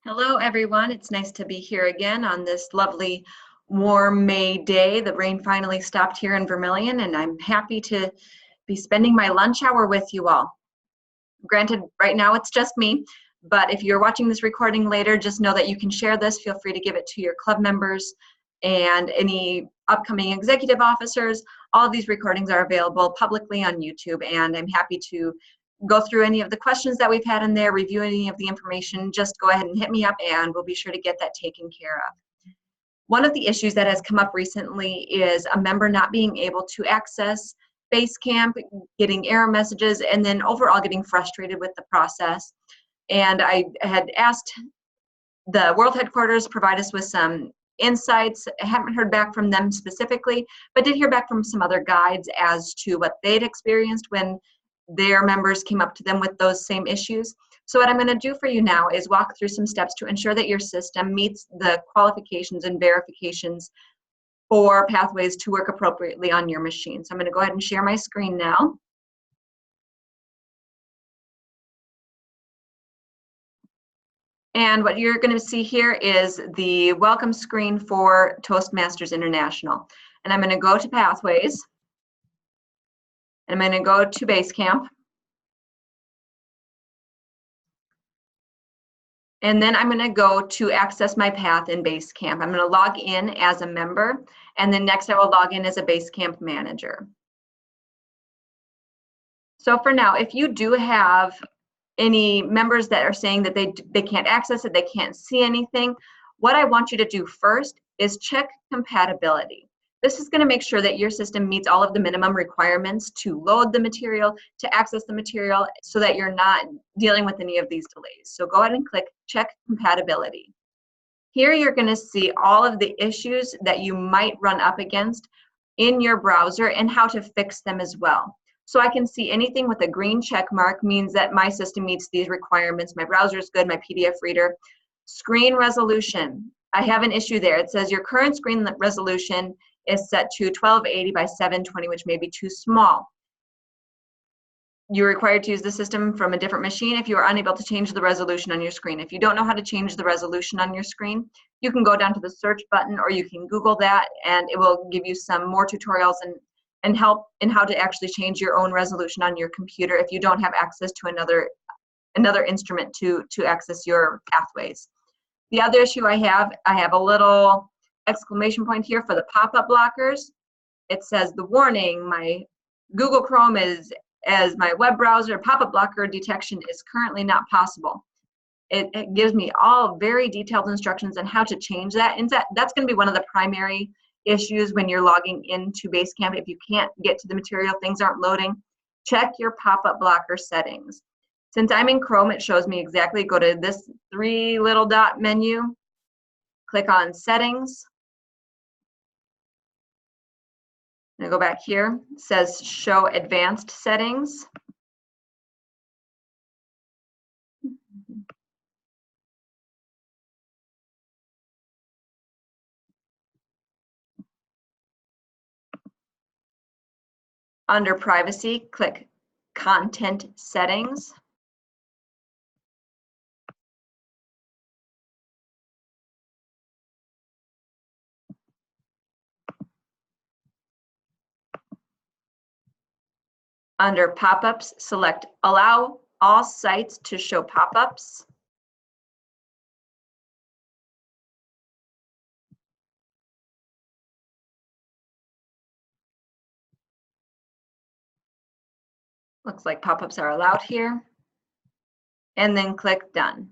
Hello, everyone. It's nice to be here again on this lovely warm May day. The rain finally stopped here in Vermillion, and I'm happy to be spending my lunch hour with you all. Granted, right now it's just me, but if you're watching this recording later, just know that you can share this. Feel free to give it to your club members and any upcoming executive officers. All of these recordings are available publicly on YouTube, and I'm happy to go through any of the questions that we've had in there, review any of the information. Just go ahead and hit me up and we'll be sure to get that taken care of. One of the issues that has come up recently is a member not being able to access Basecamp, getting error messages, and then overall getting frustrated with the process. And I had asked the World Headquarters provide us with some insights. I haven't heard back from them specifically, but did hear back from some other guides as to what they'd experienced when their members came up to them with those same issues. So what I'm going to do for you now is walk through some steps to ensure that your system meets the qualifications and verifications for Pathways to work appropriately on your machine. So I'm going to go ahead and share my screen now. And what you're going to see here is the welcome screen for Toastmasters International. And I'm going to go to Pathways. And I'm going to go to Basecamp. And then I'm going to go to access my path in Basecamp. I'm going to log in as a member, and then next I will log in as a Basecamp manager. So for now, if you do have any members that are saying that they can't access it, they can't see anything, what I want you to do first is check compatibility. This is going to make sure that your system meets all of the minimum requirements to load the material, to access the material, so that you're not dealing with any of these delays. So go ahead and click Check Compatibility. Here you're going to see all of the issues that you might run up against in your browser and how to fix them as well. So I can see anything with a green check mark means that my system meets these requirements. My browser is good, my PDF reader. Screen resolution, I have an issue there. It says your current screen resolution is set to 1280 by 720, which may be too small. You're required to use the system from a different machine if you are unable to change the resolution on your screen. If you don't know how to change the resolution on your screen, you can go down to the search button or you can Google that, and it will give you some more tutorials and help in how to actually change your own resolution on your computer if you don't have access to another instrument to access your Pathways. The other issue I have a little exclamation point here for the pop-up blockers. It says the warning, my Google Chrome is as my web browser pop-up blocker detection is currently not possible. It gives me all very detailed instructions on how to change that. And that's going to be one of the primary issues when you're logging into Basecamp. If you can't get to the material, things aren't loading, check your pop-up blocker settings. Since I'm in Chrome, it shows me exactly. Go to this three little dot menu, click on Settings. I'm going to go back here. It says Show Advanced Settings. Under Privacy, click Content Settings. Under Pop-ups, select Allow all sites to show pop-ups. Looks like pop-ups are allowed here. And then click Done.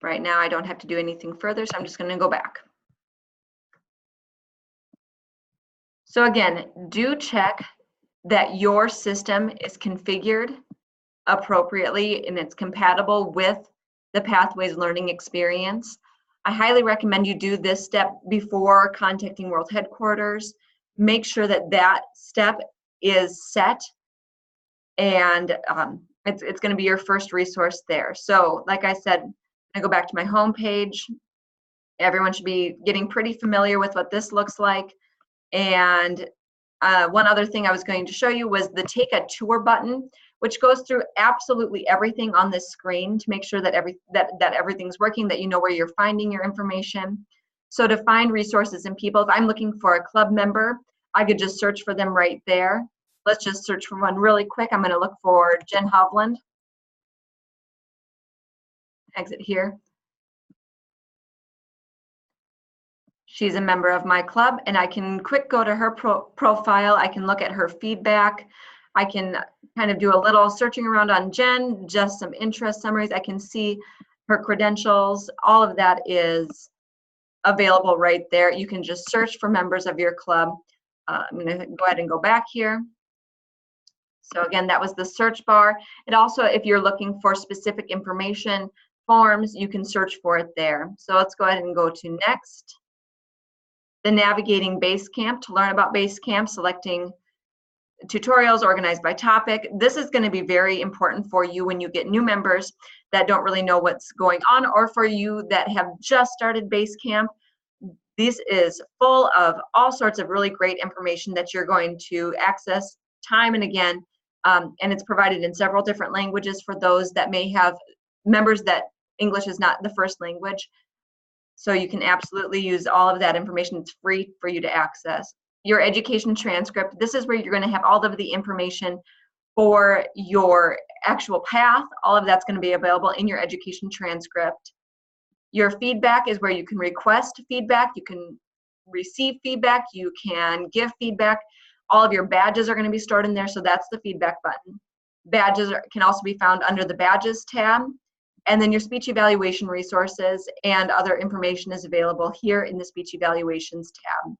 Right now, I don't have to do anything further, so I'm just going to go back. So again, do check that your system is configured appropriately and it's compatible with the Pathways learning experience. I highly recommend you do this step before contacting World Headquarters. Make sure that that step is set, and it's going to be your first resource there. So like I said, I go back to my home page. Everyone should be getting pretty familiar with what this looks like. And one other thing I was going to show you was the Take a Tour button, which goes through absolutely everything on this screen to make sure that everything's working, that you know where you're finding your information. So to find resources and people, if I'm looking for a club member, I could just search for them right there. Let's just search for one really quick. I'm going to look for Jen Hovland. Exit here. She's a member of my club, and I can quick go to her profile. I can look at her feedback. I can kind of do a little searching around on Jen, just some interest summaries. I can see her credentials. All of that is available right there. You can just search for members of your club. I'm going to go ahead and go back here. So again, that was the search bar. And also, if you're looking for specific information, forms, you can search for it there. So let's go ahead and go to next. The Navigating Basecamp. To learn about Basecamp, selecting tutorials organized by topic. This is going to be very important for you when you get new members that don't really know what's going on, or for you that have just started Basecamp. This is full of all sorts of really great information that you're going to access time and again, and it's provided in several different languages for those that may have members that English is not the first language. So you can absolutely use all of that information. It's free for you to access. Your education transcript. This is where you're going to have all of the information for your actual path. All of that's going to be available in your education transcript. Your feedback is where you can request feedback, you can receive feedback, you can give feedback. All of your badges are going to be stored in there, so that's the feedback button. Badges can also be found under the Badges tab. And then your speech evaluation resources and other information is available here in the Speech Evaluations tab.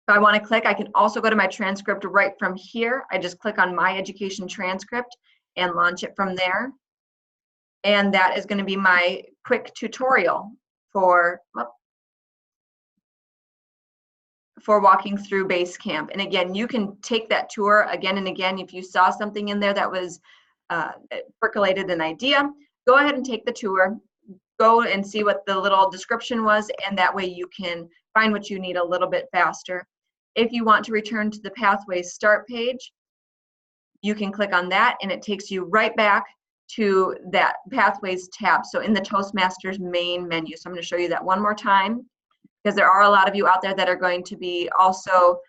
If I want to click, I can also go to my transcript right from here. I just click on My Education Transcript and launch it from there. And that is going to be my quick tutorial for walking through Basecamp. And again, you can take that tour again and again. If you saw something in there that was percolated an idea, go ahead and take the tour, go and see what the little description was, and that way you can find what you need a little bit faster. If you want to return to the Pathways start page, you can click on that and it takes you right back to that Pathways tab. So in the Toastmasters main menu. So I'm going to show you that one more time, because there are a lot of you out there that are going to be also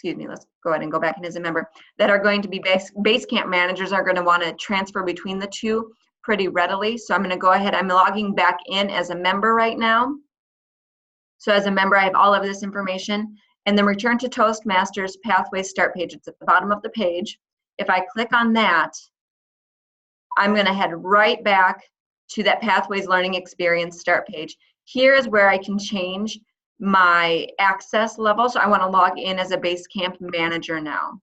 let's go ahead and go back in as a member, that are going to be Basecamp managers, are going to want to transfer between the two pretty readily. So I'm going to go ahead, I'm logging back in as a member right now. So as a member, I have all of this information. And then return to Toastmasters Pathways start page. It's at the bottom of the page. If I click on that, I'm going to head right back to that Pathways Learning Experience start page. Here is where I can change my access level. So I want to log in as a Basecamp manager now.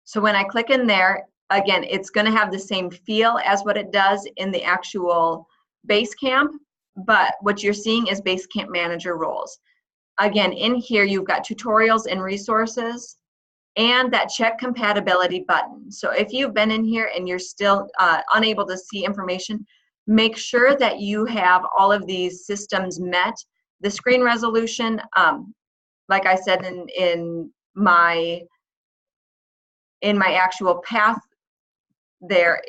So when I click in there, again, it's going to have the same feel as what it does in the actual Basecamp, but what you're seeing is Basecamp manager roles. Again, in here, you've got tutorials and resources and that check compatibility button. So if you've been in here and you're still unable to see information, make sure that you have all of these systems met. The screen resolution, like I said in my actual path there,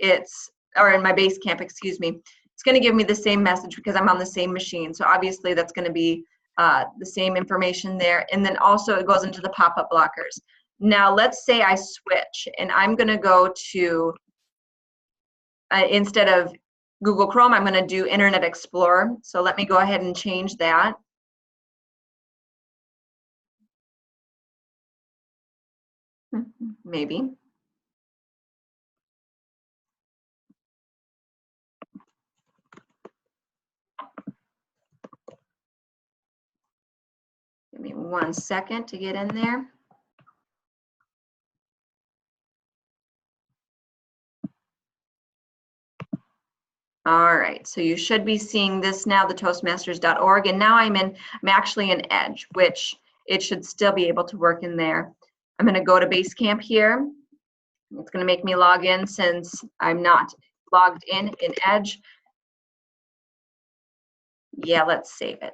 or in my Basecamp, excuse me, it's going to give me the same message because I'm on the same machine. So obviously that's going to be the same information there. And then also it goes into the pop-up blockers. Now let's say I switch and I'm going to go to, instead of Google Chrome, I'm going to do Internet Explorer. So let me go ahead and change that. Maybe. Give me 1 second to get in there. All right, so you should be seeing this now, the Toastmasters.org, and now I'm actually in Edge, which it should still be able to work in there. I'm going to go to Basecamp here. It's going to make me log in since I'm not logged in Edge. Yeah, let's save it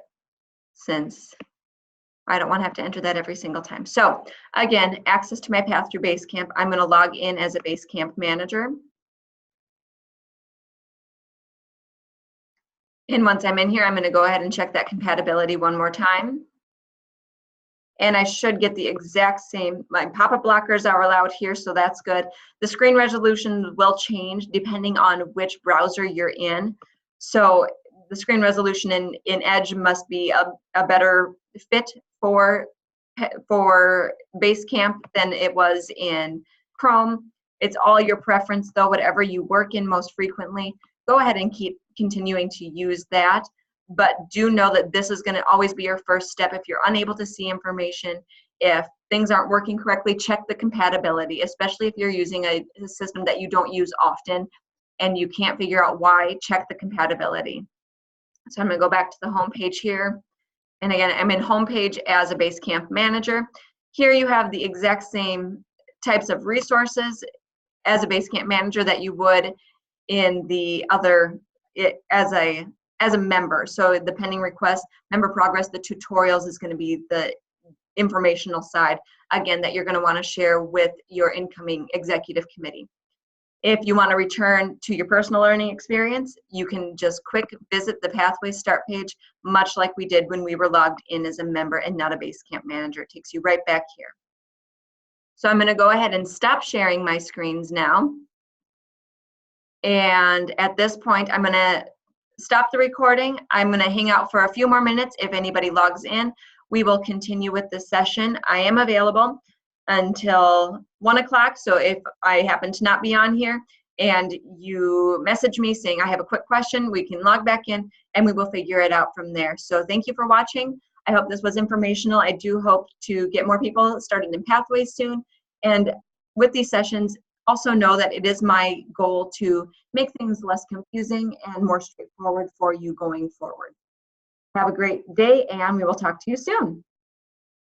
since I don't want to have to enter that every single time. So again, access to my path through Basecamp. I'm going to log in as a Basecamp manager. And once I'm in here, I'm going to go ahead and check that compatibility one more time. And I should get the exact same, my pop-up blockers are allowed here, so that's good. The screen resolution will change depending on which browser you're in. So the screen resolution in Edge must be a better fit for Basecamp than it was in Chrome. It's all your preference though, whatever you work in most frequently, go ahead and keep continuing to use that. But do know that this is going to always be your first step. If you're unable to see information, if things aren't working correctly, check the compatibility, especially if you're using a system that you don't use often and you can't figure out why, check the compatibility. So I'm going to go back to the home page here. And again, I'm in home page as a Basecamp manager. Here you have the exact same types of resources as a Basecamp manager that you would in the other as a member. So the pending request, member progress, the tutorials is going to be the informational side, again, that you're going to want to share with your incoming executive committee. If you want to return to your personal learning experience, you can just quick visit the Pathways start page, much like we did when we were logged in as a member and not a Basecamp manager. It takes you right back here. So I'm going to go ahead and stop sharing my screens now. And at this point, I'm going to stop the recording. I'm going to hang out for a few more minutes. If anybody logs in, we will continue with the session. I am available until 1 o'clock. So if I happen to not be on here and you message me saying I have a quick question, we can log back in and we will figure it out from there. So thank you for watching. I hope this was informational. I do hope to get more people started in Pathways soon. And with these sessions, also know that it is my goal to make things less confusing and more straightforward for you going forward. Have a great day, and we will talk to you soon.